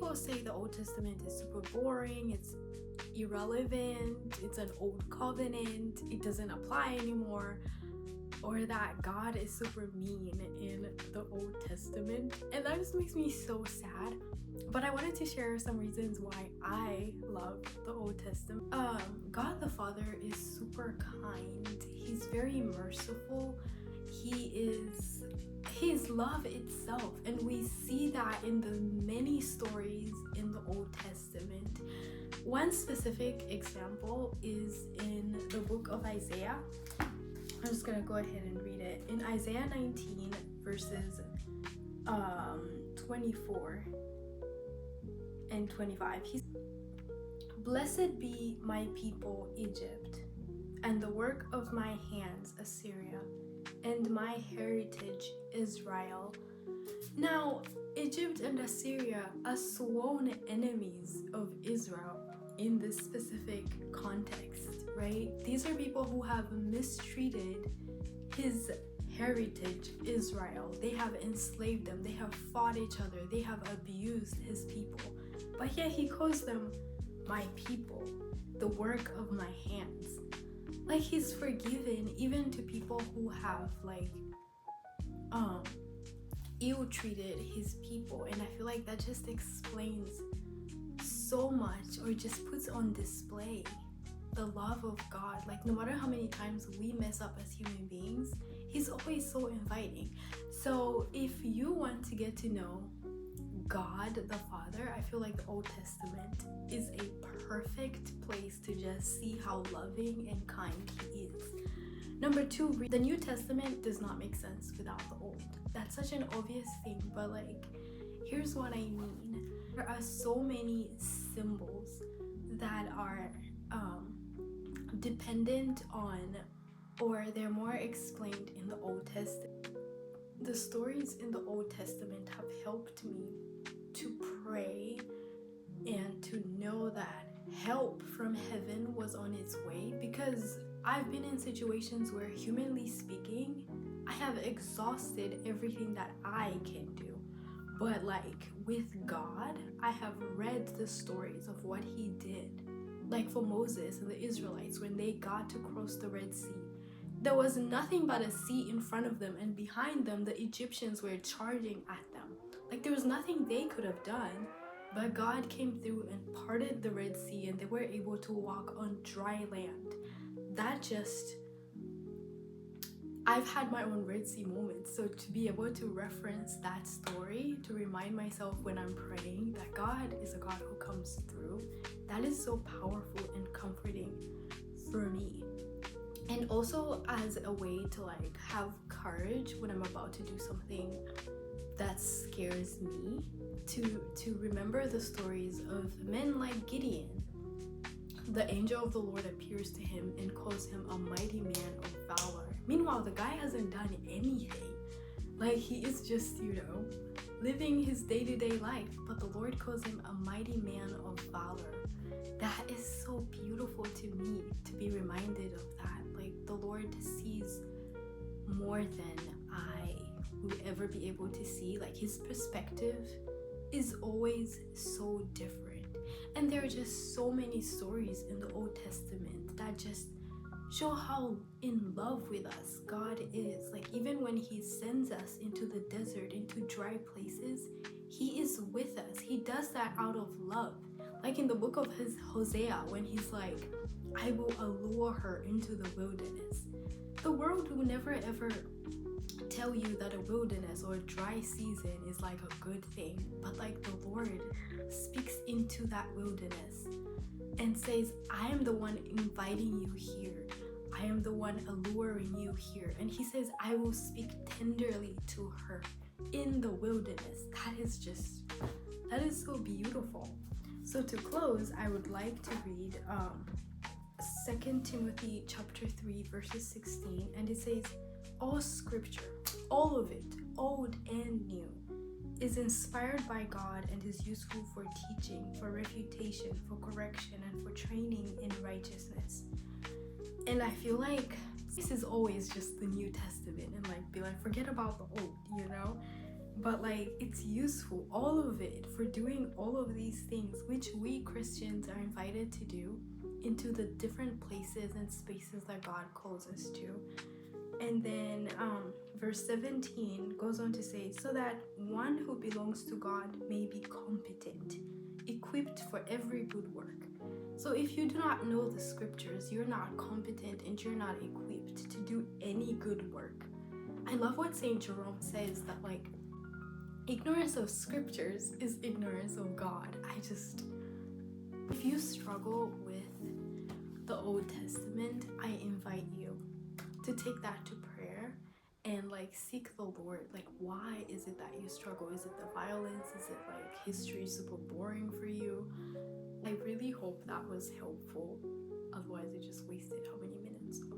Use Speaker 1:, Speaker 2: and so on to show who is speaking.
Speaker 1: people say the Old Testament is super boring, it's irrelevant, it's an old covenant, it doesn't apply anymore, or that God is super mean in the Old Testament, and that just makes me so sad. But I wanted to share some reasons why I love the Old Testament. God the Father is super kind. He's very merciful. He's love itself, and we see that in the many stories in the Old Testament. One specific example is in the book of Isaiah. I'm just gonna go ahead and read it. In Isaiah 19 verses 24 and 25, he's, "Blessed be my people Egypt, and the work of my hands Assyria, and my heritage Israel." Now, Egypt and Assyria are sworn enemies of Israel in this specific context, right? These are people who have mistreated his heritage Israel. They have enslaved them, they have fought each other, they have abused his people. But yet he calls them my people, the work of my hands. Like, he's forgiven even to people who have ill-treated his people. And I feel like that just explains so much, or just puts on display the love of God. Like, no matter how many times we mess up as human beings, he's always so inviting. So if you want to get to know God the Father, I feel like the Old Testament is a perfect place to just see how loving and kind he is. Number two, the New Testament does not make sense without the Old. That's such an obvious thing, but here's what I mean. There are so many symbols that are dependent on, or they're more explained in the Old Testament. The stories in the Old Testament have helped me to pray and to know that help from heaven was on its way, because I've been in situations where, humanly speaking, I have exhausted everything that I can do. But with God, I have read the stories of what he did. Like for Moses and the Israelites, when they got to cross the Red Sea, there was nothing but a sea in front of them, and behind them the Egyptians were charging at them. There was nothing they could have done, but God came through and parted the Red Sea, and they were able to walk on dry land. I've had my own Red Sea moments, so to be able to reference that story, to remind myself when I'm praying that God is a God who comes through, that is so powerful and comforting for me. And also as a way to have courage when I'm about to do something that scares me, to remember the stories of men like Gideon. The angel of the Lord appears to him and calls him a mighty man of valor. Meanwhile, the guy hasn't done anything. He is just, living his day-to-day life, but the Lord calls him a mighty man of valor. That is so beautiful to me, to be reminded of that. The Lord sees more than I will ever be able to see. His perspective is always so different. And there are just so many stories in the Old Testament that just show how in love with us God is. Even when he sends us into the desert, into dry places, he is with us. He does that out of love. In the book of Hosea, when he's like, "I will allure her into the wilderness." The world will never ever tell you that a wilderness or a dry season is a good thing, but the Lord speaks into that wilderness and says, "I am the one inviting you here. I am the one alluring you here." And he says, "I will speak tenderly to her in the wilderness." That is so beautiful. So to close, I would like to read 2 Timothy chapter 3 verses 16, and it says, "All scripture, all of it, old and new, is inspired by God and is useful for teaching, for refutation, for correction, and for training in righteousness." And I feel this is always just the New Testament, and forget about the old, but like it's useful, all of it, for doing all of these things which we Christians are invited to do into the different places and spaces that God calls us to. And then verse 17 goes on to say, so that one who belongs to God may be competent, equipped for every good work. So if you do not know the scriptures, you're not competent and you're not equipped to do any good work. I love what St. Jerome says, that like ignorance of scriptures is ignorance of God. If you struggle with the Old Testament, I invite you to take that to prayer and like seek the Lord. Like, why is it that you struggle? Is it the violence? Is it like history super boring for you? I really hope that was helpful. Otherwise, it just wasted how many minutes of